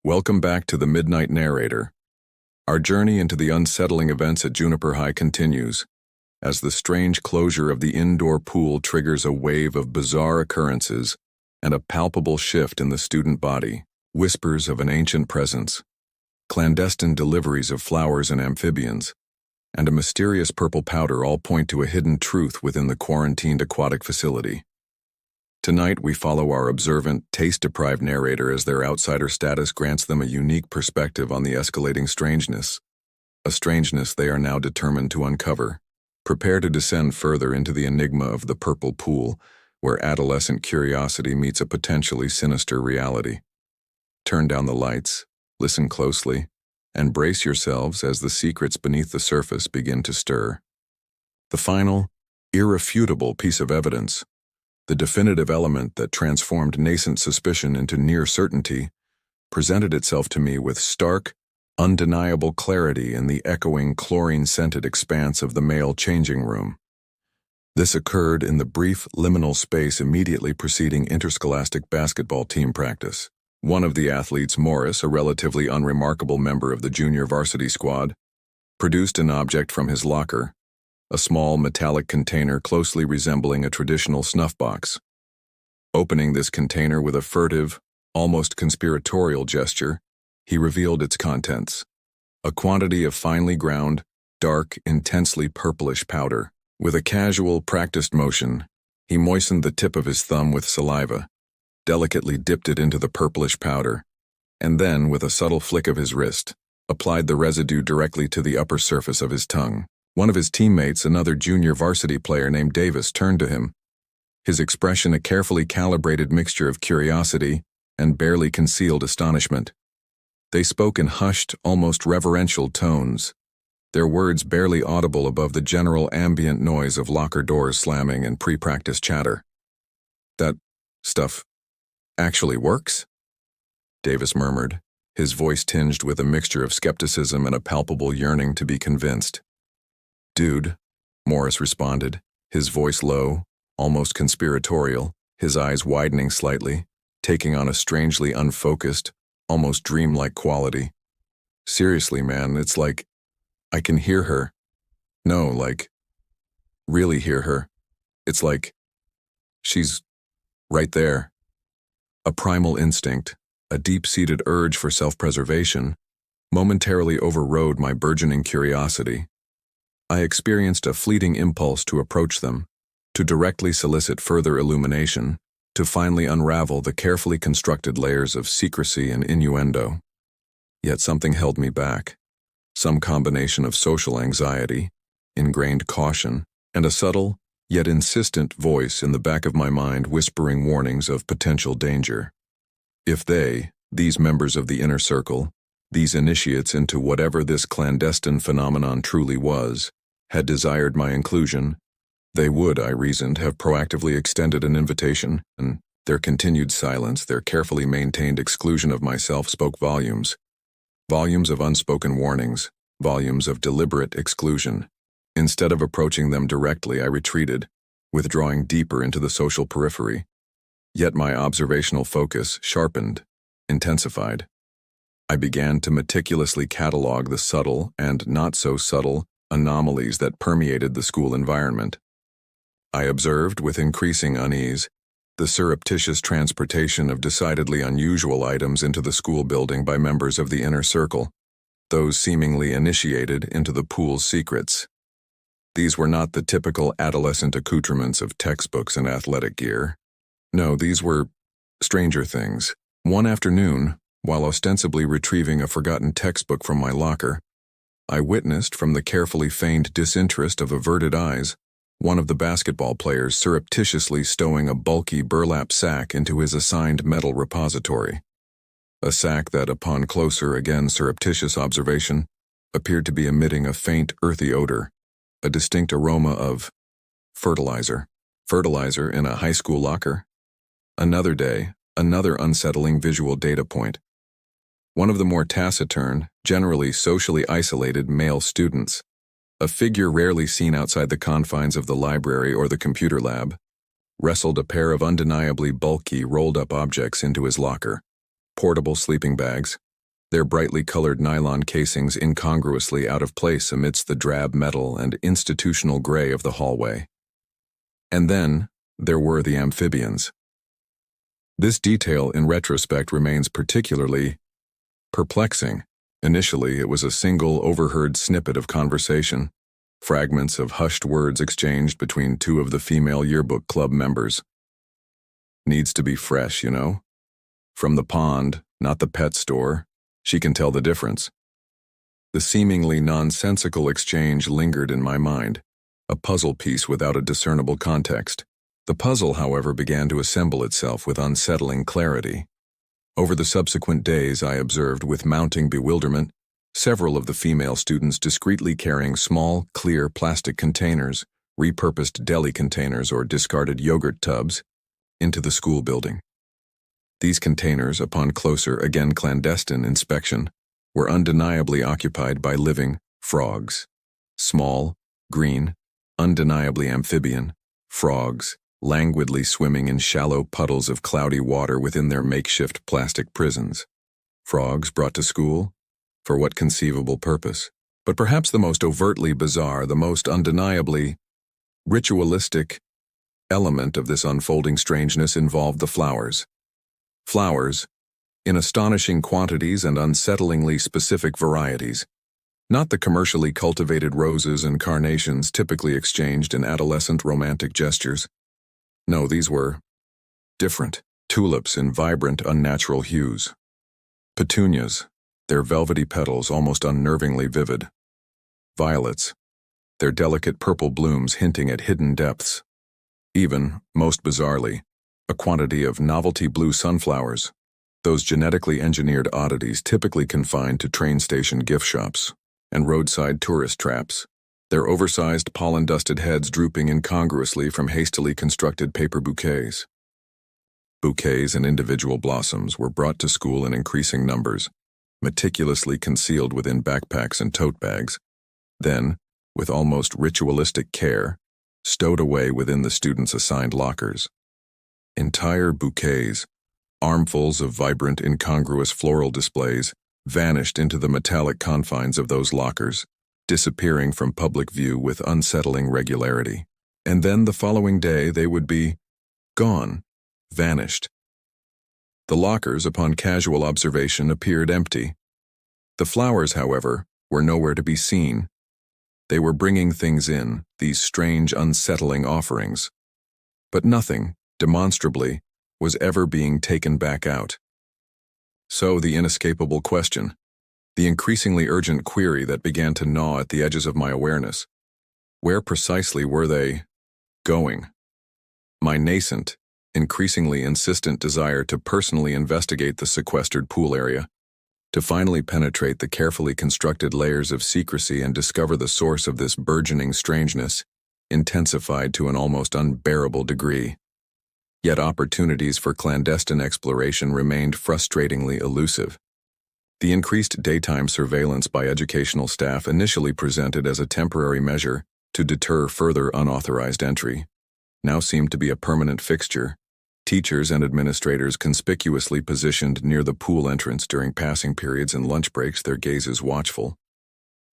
Welcome back to the Midnight Narrator. Our journey into the unsettling events at Juniper High continues, as the strange closure of the indoor pool triggers a wave of bizarre occurrences and a palpable shift in the student body, whispers of an ancient presence, clandestine deliveries of flowers and amphibians, and a mysterious purple powder all point to a hidden truth within the quarantined aquatic facility. Tonight we follow our observant, taste-deprived narrator as their outsider status grants them a unique perspective on the escalating strangeness, a strangeness they are now determined to uncover. Prepare to descend further into the enigma of the purple pool, where adolescent curiosity meets a potentially sinister reality. Turn down the lights, listen closely, and brace yourselves as the secrets beneath the surface begin to stir. The final, irrefutable piece of evidence, the definitive element that transformed nascent suspicion into near certainty, presented itself to me with stark, undeniable clarity in the echoing chlorine-scented expanse of the male changing room. This occurred in the brief liminal space immediately preceding interscholastic basketball team practice. One of the athletes, Morris, a relatively unremarkable member of the junior varsity squad, produced an object from his locker, a small metallic container closely resembling a traditional snuff box. Opening this container with a furtive, almost conspiratorial gesture, he revealed its contents: a quantity of finely ground, dark, intensely purplish powder. With a casual, practiced motion, he moistened the tip of his thumb with saliva, delicately dipped it into the purplish powder, and then, with a subtle flick of his wrist, applied the residue directly to the upper surface of his tongue. One of his teammates, another junior varsity player named Davis, turned to him, his expression a carefully calibrated mixture of curiosity and barely concealed astonishment. They spoke in hushed, almost reverential tones, their words barely audible above the general ambient noise of locker doors slamming and pre-practice chatter. "That stuff actually works?" Davis murmured, his voice tinged with a mixture of skepticism and a palpable yearning to be convinced. "Dude," Morris responded, his voice low, almost conspiratorial, his eyes widening slightly, taking on a strangely unfocused, almost dreamlike quality. "Seriously, man, it's like, I can hear her. No, like, really hear her. It's like, she's right there." A primal instinct, a deep-seated urge for self-preservation, momentarily overrode my burgeoning curiosity. I experienced a fleeting impulse to approach them, to directly solicit further illumination, to finally unravel the carefully constructed layers of secrecy and innuendo. Yet something held me back, some combination of social anxiety, ingrained caution, and a subtle, yet insistent voice in the back of my mind whispering warnings of potential danger. If they, these members of the inner circle, these initiates into whatever this clandestine phenomenon truly was, had desired my inclusion, they would, I reasoned, have proactively extended an invitation, and their continued silence, their carefully maintained exclusion of myself spoke volumes. Volumes of unspoken warnings, volumes of deliberate exclusion. Instead of approaching them directly, I retreated, withdrawing deeper into the social periphery. Yet my observational focus sharpened, intensified. I began to meticulously catalog the subtle and not-so-subtle anomalies that permeated the school environment. I observed, with increasing unease, the surreptitious transportation of decidedly unusual items into the school building by members of the inner circle, those seemingly initiated into the pool's secrets. These were not the typical adolescent accoutrements of textbooks and athletic gear. No, these were stranger things. One afternoon, while ostensibly retrieving a forgotten textbook from my locker, I witnessed, from the carefully feigned disinterest of averted eyes, one of the basketball players surreptitiously stowing a bulky burlap sack into his assigned metal repository. A sack that, upon closer, again surreptitious observation, appeared to be emitting a faint, earthy odor, a distinct aroma of fertilizer. Fertilizer in a high school locker? Another day, another unsettling visual data point. One of the more taciturn, generally socially isolated male students, a figure rarely seen outside the confines of the library or the computer lab, wrestled a pair of undeniably bulky rolled-up objects into his locker, portable sleeping bags, their brightly colored nylon casings incongruously out of place amidst the drab metal and institutional gray of the hallway. And then, there were the amphibians. This detail in retrospect remains particularly perplexing. Initially, it was a single overheard snippet of conversation, fragments of hushed words exchanged between two of the female yearbook club members. Needs to be fresh, you know? From the pond, not the pet store. She can tell the difference. The seemingly nonsensical exchange lingered in my mind, a puzzle piece without a discernible context. The puzzle, however, began to assemble itself with unsettling clarity. Over the subsequent days, I observed with mounting bewilderment several of the female students discreetly carrying small, clear plastic containers, repurposed deli containers or discarded yogurt tubs, into the school building. These containers, upon closer, again clandestine inspection, were undeniably occupied by living frogs. Small, green, undeniably amphibian frogs, languidly swimming in shallow puddles of cloudy water within their makeshift plastic prisons. Frogs brought to school? For what conceivable purpose? But perhaps the most overtly bizarre, the most undeniably ritualistic element of this unfolding strangeness involved the flowers. Flowers, in astonishing quantities and unsettlingly specific varieties. Not the commercially cultivated roses and carnations typically exchanged in adolescent romantic gestures. No, these were different. Tulips in vibrant, unnatural hues. Petunias, their velvety petals almost unnervingly vivid. Violets, their delicate purple blooms hinting at hidden depths. Even, most bizarrely, a quantity of novelty blue sunflowers, those genetically engineered oddities typically confined to train station gift shops and roadside tourist traps, their oversized pollen-dusted heads drooping incongruously from hastily constructed paper bouquets. Bouquets and individual blossoms were brought to school in increasing numbers, meticulously concealed within backpacks and tote bags, then, with almost ritualistic care, stowed away within the students' assigned lockers. Entire bouquets, armfuls of vibrant, incongruous floral displays, vanished into the metallic confines of those lockers, disappearing from public view with unsettling regularity. And then the following day they would be gone, vanished. The lockers, upon casual observation, appeared empty. The flowers, however, were nowhere to be seen. They were bringing things in, these strange, unsettling offerings. But nothing, demonstrably, was ever being taken back out. So the inescapable question, the increasingly urgent query that began to gnaw at the edges of my awareness. Where precisely were they going? My nascent, increasingly insistent desire to personally investigate the sequestered pool area, to finally penetrate the carefully constructed layers of secrecy and discover the source of this burgeoning strangeness, intensified to an almost unbearable degree. Yet opportunities for clandestine exploration remained frustratingly elusive. The increased daytime surveillance by educational staff initially presented as a temporary measure to deter further unauthorized entry, now seemed to be a permanent fixture. Teachers and administrators conspicuously positioned near the pool entrance during passing periods and lunch breaks, their gazes watchful.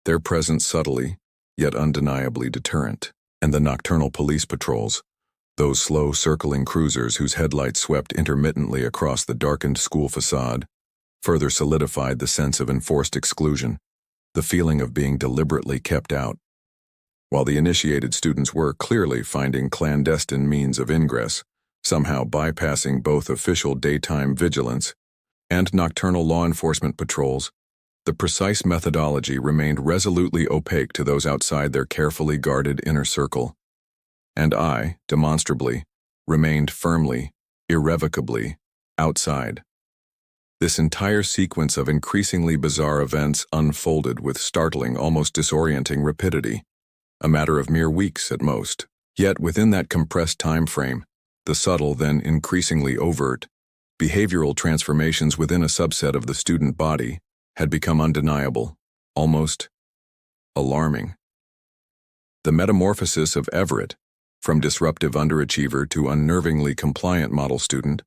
Their presence subtly, yet undeniably deterrent. And the nocturnal police patrols, those slow circling cruisers whose headlights swept intermittently across the darkened school facade, further solidified the sense of enforced exclusion, the feeling of being deliberately kept out. While the initiated students were clearly finding clandestine means of ingress, somehow bypassing both official daytime vigilance and nocturnal law enforcement patrols, the precise methodology remained resolutely opaque to those outside their carefully guarded inner circle. And I, demonstrably, remained firmly, irrevocably, outside. This entire sequence of increasingly bizarre events unfolded with startling, almost disorienting rapidity, a matter of mere weeks at most. Yet within that compressed time frame, the subtle, then increasingly overt, behavioral transformations within a subset of the student body had become undeniable, almost alarming. The metamorphosis of Everett, from disruptive underachiever to unnervingly compliant model student,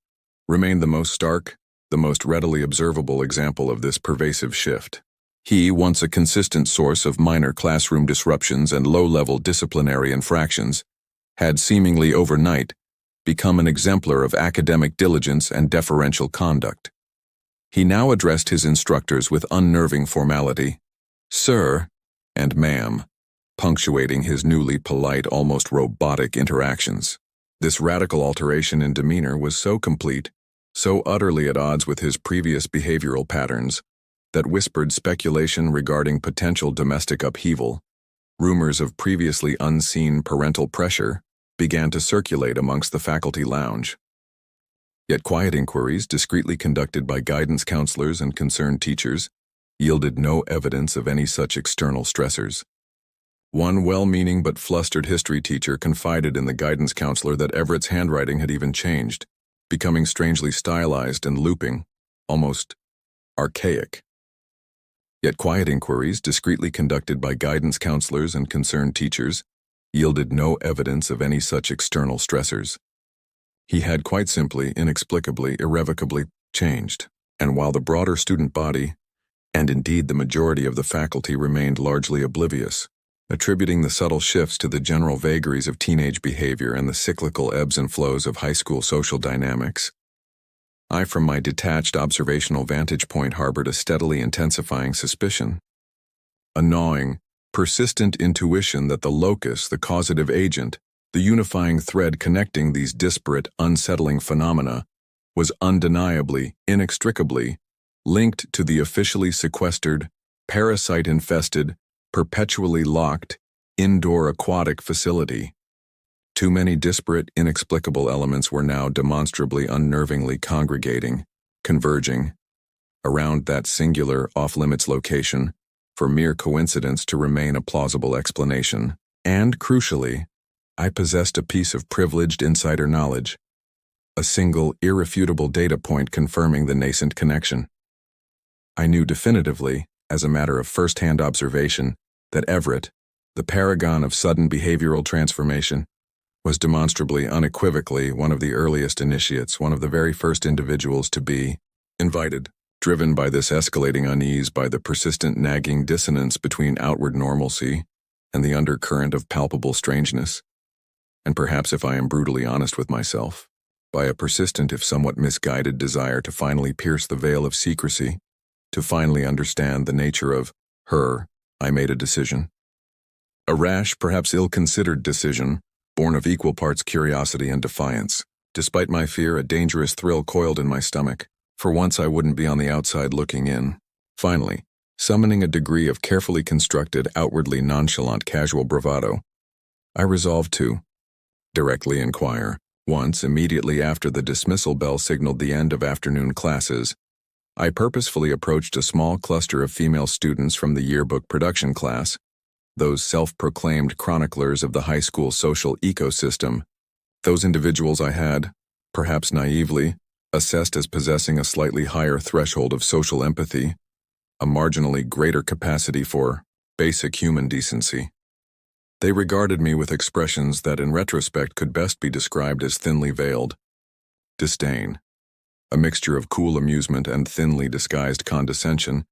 remained the most stark, the most readily observable example of this pervasive shift. He, once a consistent source of minor classroom disruptions and low-level disciplinary infractions, had seemingly overnight become an exemplar of academic diligence and deferential conduct. He now addressed his instructors with unnerving formality, "Sir" and "Ma'am," punctuating his newly polite, almost robotic interactions. This radical alteration in demeanor was so complete, so utterly at odds with his previous behavioral patterns, that whispered speculation regarding potential domestic upheaval, rumors of previously unseen parental pressure, began to circulate amongst the faculty lounge. Yet quiet inquiries, discreetly conducted by guidance counselors and concerned teachers, yielded no evidence of any such external stressors. One well-meaning but flustered history teacher confided in the guidance counselor that Everett's handwriting had even changed, becoming strangely stylized and looping, almost archaic. Yet quiet inquiries, discreetly conducted by guidance counselors and concerned teachers, yielded no evidence of any such external stressors. He had quite simply, inexplicably, irrevocably changed, and while the broader student body, and indeed the majority of the faculty, remained largely oblivious, attributing the subtle shifts to the general vagaries of teenage behavior and the cyclical ebbs and flows of high school social dynamics, I, from my detached observational vantage point, harbored a steadily intensifying suspicion, a gnawing, persistent intuition that the locus, the causative agent, the unifying thread connecting these disparate, unsettling phenomena, was undeniably, inextricably linked to the officially sequestered, parasite-infested, perpetually locked, indoor aquatic facility. Too many disparate, inexplicable elements were now demonstrably unnervingly congregating, converging, around that singular, off-limits location for mere coincidence to remain a plausible explanation. And, crucially, I possessed a piece of privileged insider knowledge, a single, irrefutable data point confirming the nascent connection. I knew definitively, as a matter of first-hand observation, that Everett, the paragon of sudden behavioral transformation, was demonstrably, unequivocally, one of the earliest initiates, one of the very first individuals to be invited, driven by this escalating unease, by the persistent nagging dissonance between outward normalcy and the undercurrent of palpable strangeness, and perhaps, if I am brutally honest with myself, by a persistent if somewhat misguided desire to finally pierce the veil of secrecy, to finally understand the nature of her. I made a decision. A rash, perhaps ill-considered decision, born of equal parts curiosity and defiance. Despite my fear, a dangerous thrill coiled in my stomach. For once I wouldn't be on the outside looking in. Finally, summoning a degree of carefully constructed, outwardly nonchalant casual bravado, I resolved to directly inquire. Once, immediately after the dismissal bell signaled the end of afternoon classes, I purposefully approached a small cluster of female students from the yearbook production class, those self-proclaimed chroniclers of the high school social ecosystem. Those individuals I had, perhaps naively, assessed as possessing a slightly higher threshold of social empathy, a marginally greater capacity for basic human decency. They regarded me with expressions that in retrospect could best be described as thinly veiled disdain, a mixture of cool amusement and thinly disguised condescension,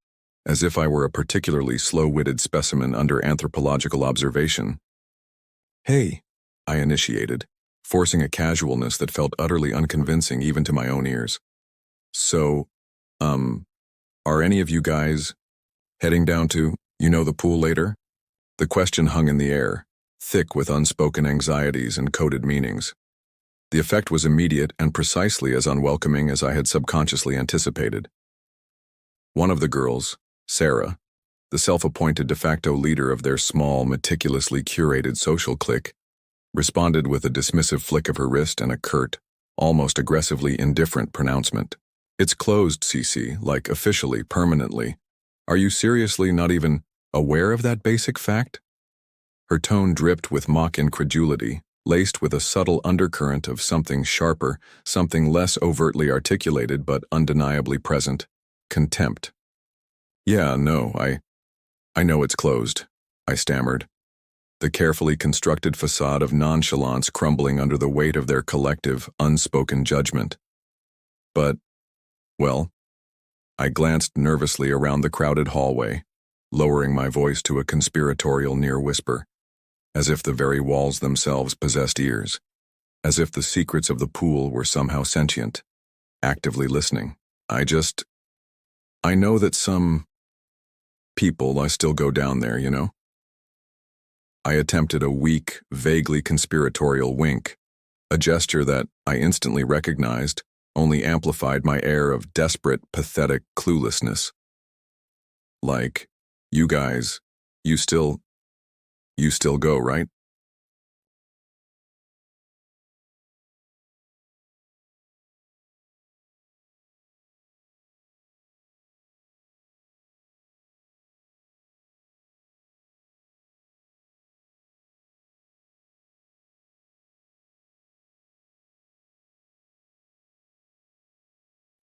as if I were a particularly slow-witted specimen under anthropological observation. "Hey," I initiated, forcing a casualness that felt utterly unconvincing even to my own ears. "So, are any of you guys heading down to, the pool later?" The question hung in the air, thick with unspoken anxieties and coded meanings. The effect was immediate and precisely as unwelcoming as I had subconsciously anticipated. One of the girls, Sarah, the self-appointed de facto leader of their small, meticulously curated social clique, responded with a dismissive flick of her wrist and a curt, almost aggressively indifferent pronouncement. "It's closed, Cece, like officially, permanently. Are you seriously not even aware of that basic fact?" Her tone dripped with mock incredulity, laced with a subtle undercurrent of something sharper, something less overtly articulated but undeniably present, contempt. "Yeah, no, I know it's closed," I stammered, the carefully constructed facade of nonchalance crumbling under the weight of their collective, unspoken judgment. "But Well, I glanced nervously around the crowded hallway, lowering my voice to a conspiratorial near whisper, as if the very walls themselves possessed ears, as if the secrets of the pool were somehow sentient, actively listening. I know that some people I still go down there, you know? I attempted a weak, vaguely conspiratorial wink, a gesture that I instantly recognized only amplified my air of desperate, pathetic cluelessness. Like, you guys, you still go, right?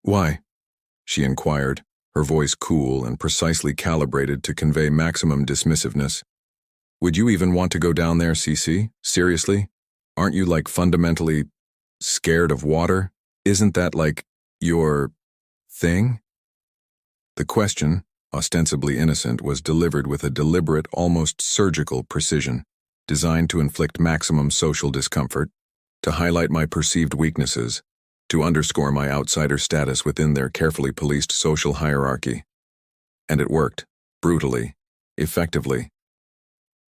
Why? She inquired, her voice cool and precisely calibrated to convey maximum dismissiveness. Would you even want to go down there, Cece? Seriously? Aren't you like fundamentally scared of water? Isn't that like your thing? The question, ostensibly innocent, was delivered with a deliberate, almost surgical precision, designed to inflict maximum social discomfort, to highlight my perceived weaknesses, to underscore my outsider status within their carefully policed social hierarchy. And it worked, brutally, effectively.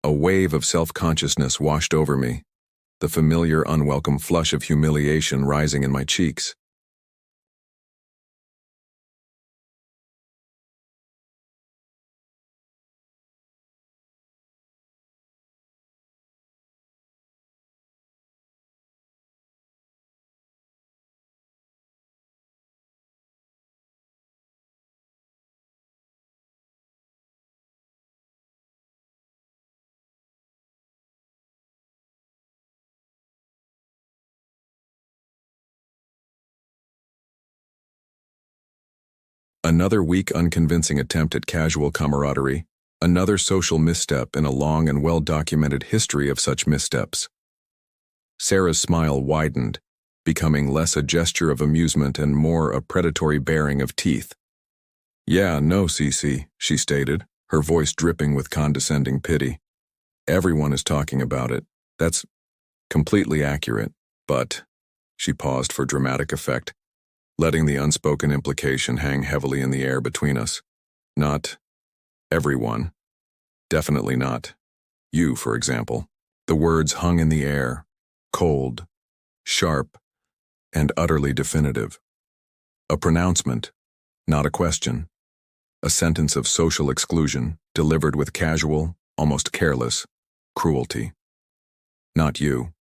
A wave of self-consciousness washed over me, the familiar unwelcome flush of humiliation rising in my cheeks. Another weak, unconvincing attempt at casual camaraderie, another social misstep in a long and well-documented history of such missteps. Sarah's smile widened, becoming less a gesture of amusement and more a predatory baring of teeth. Yeah, no, Cece, she stated, her voice dripping with condescending pity. Everyone is talking about it. That's completely accurate, but, she paused for dramatic effect, letting the unspoken implication hang heavily in the air between us. Not everyone. Definitely not. You, for example. The words hung in the air, cold, sharp, and utterly definitive. A pronouncement, not a question. A sentence of social exclusion, delivered with casual, almost careless, cruelty. Not you.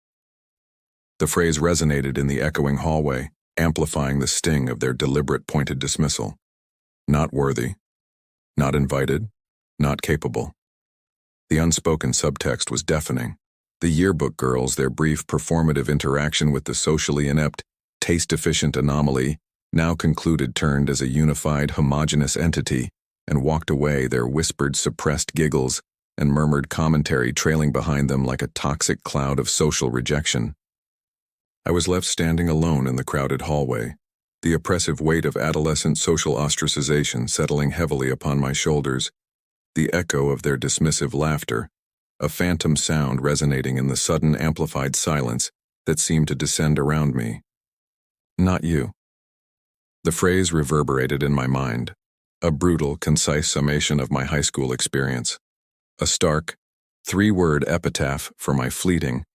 The phrase resonated in the echoing hallway, amplifying the sting of their deliberate pointed dismissal. Not worthy. Not invited. Not capable. The unspoken subtext was deafening. The yearbook girls, their brief performative interaction with the socially inept, taste-deficient anomaly, now concluded turned as a unified, homogeneous entity, and walked away, their whispered, suppressed giggles and murmured commentary trailing behind them like a toxic cloud of social rejection. I was left standing alone in the crowded hallway, the oppressive weight of adolescent social ostracization settling heavily upon my shoulders, the echo of their dismissive laughter, a phantom sound resonating in the sudden amplified silence that seemed to descend around me. Not you. The phrase reverberated in my mind, a brutal, concise summation of my high school experience, a stark, three-word epitaph for my fleeting,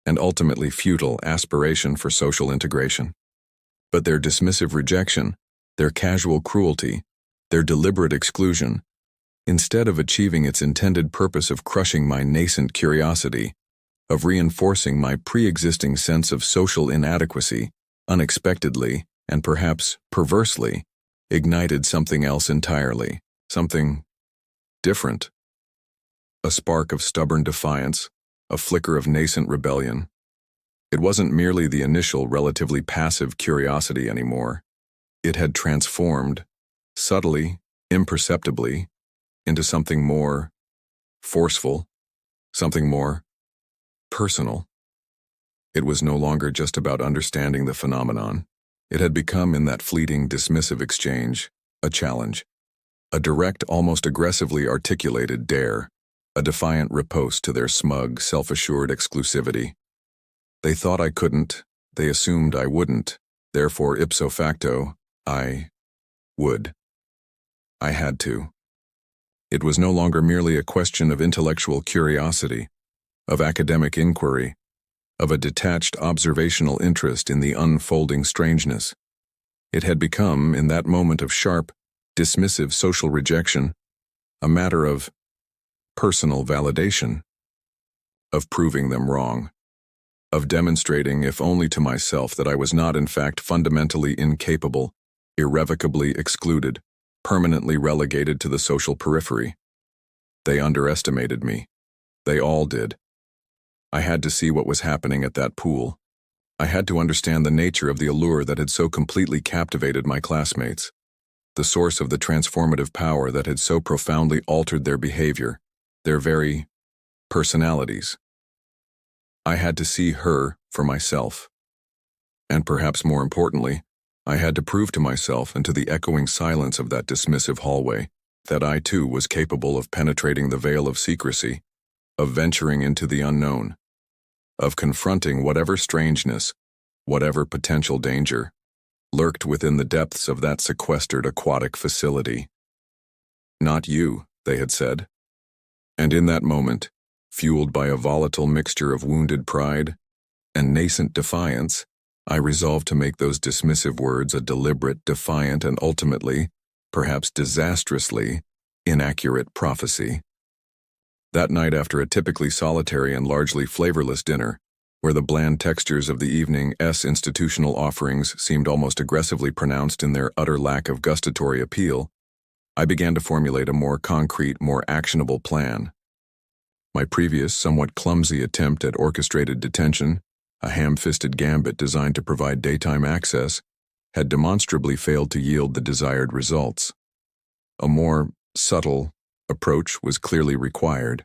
and ultimately futile aspiration for social integration. But their dismissive rejection, their casual cruelty, their deliberate exclusion, instead of achieving its intended purpose of crushing my nascent curiosity, of reinforcing my pre-existing sense of social inadequacy, unexpectedly, and perhaps perversely, ignited something else entirely, something different. A spark of stubborn defiance, a flicker of nascent rebellion. It wasn't merely the initial, relatively passive curiosity anymore. It had transformed, subtly, imperceptibly, into something more forceful, something more personal. It was no longer just about understanding the phenomenon. It had become, in that fleeting, dismissive exchange, a challenge. A direct, almost aggressively articulated dare, a defiant riposte to their smug, self-assured exclusivity. They thought I couldn't, they assumed I wouldn't, therefore ipso facto, I would. I had to. It was no longer merely a question of intellectual curiosity, of academic inquiry, of a detached observational interest in the unfolding strangeness. It had become, in that moment of sharp, dismissive social rejection, a matter of personal validation, of proving them wrong, of demonstrating, if only to myself, that I was not in fact fundamentally incapable, irrevocably excluded, permanently relegated to the social periphery. They underestimated me. They all did. I had to see what was happening at that pool. I had to understand the nature of the allure that had so completely captivated my classmates, the source of the transformative power that had so profoundly altered their behavior, their very personalities. I had to see her for myself. And perhaps more importantly, I had to prove to myself and to the echoing silence of that dismissive hallway that I too was capable of penetrating the veil of secrecy, of venturing into the unknown, of confronting whatever strangeness, whatever potential danger, lurked within the depths of that sequestered aquatic facility. Not you, they had said. And in that moment, fueled by a volatile mixture of wounded pride and nascent defiance, I resolved to make those dismissive words a deliberate, defiant, and ultimately, perhaps disastrously, inaccurate prophecy. That night, after a typically solitary and largely flavorless dinner, where the bland textures of the evening's institutional offerings seemed almost aggressively pronounced in their utter lack of gustatory appeal, I began to formulate a more concrete, more actionable plan. My previous, somewhat clumsy attempt at orchestrated detention, a ham-fisted gambit designed to provide daytime access, had demonstrably failed to yield the desired results. A more subtle approach was clearly required.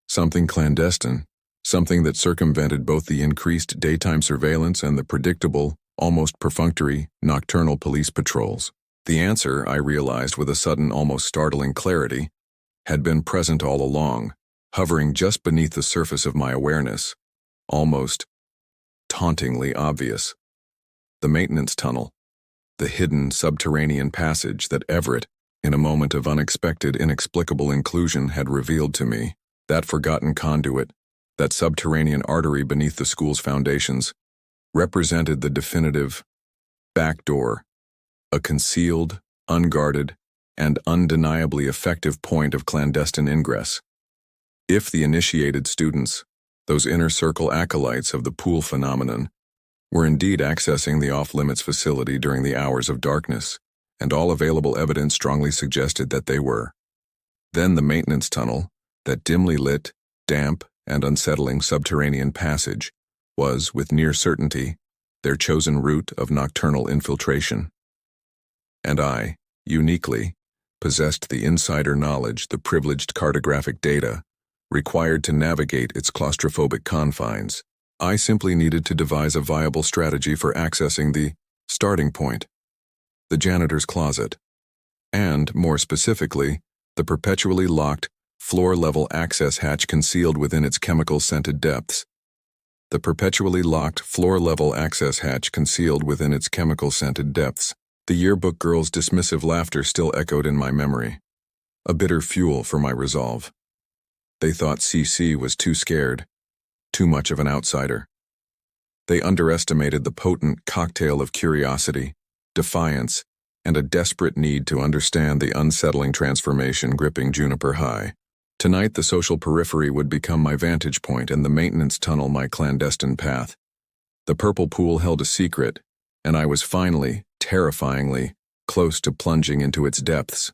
Something clandestine, something that circumvented both the increased daytime surveillance and the predictable, almost perfunctory, nocturnal police patrols. The answer, I realized with a sudden, almost startling clarity, had been present all along, hovering just beneath the surface of my awareness, almost tauntingly obvious. The maintenance tunnel, the hidden subterranean passage that Everett, in a moment of unexpected, inexplicable inclusion, had revealed to me, that forgotten conduit, that subterranean artery beneath the school's foundations, represented the definitive back door, a concealed, unguarded, and undeniably effective point of clandestine ingress. If the initiated students, those inner circle acolytes of the pool phenomenon, were indeed accessing the off-limits facility during the hours of darkness, and all available evidence strongly suggested that they were, then the maintenance tunnel, that dimly lit, damp, and unsettling subterranean passage, was, with near certainty, their chosen route of nocturnal infiltration. And I, uniquely, possessed the insider knowledge, the privileged cartographic data, required to navigate its claustrophobic confines. I simply needed to devise a viable strategy for accessing the starting point, the janitor's closet, and, more specifically, the perpetually locked, floor-level access hatch concealed within its chemical-scented depths. The perpetually locked, floor-level access hatch concealed within its chemical-scented depths. The yearbook girl's dismissive laughter still echoed in my memory, a bitter fuel for my resolve. They thought CC was too scared, too much of an outsider. They underestimated the potent cocktail of curiosity, defiance, and a desperate need to understand the unsettling transformation gripping Juniper High. Tonight, the social periphery would become my vantage point and the maintenance tunnel my clandestine path. The purple pool held a secret, and I was finally, terrifyingly, close to plunging into its depths.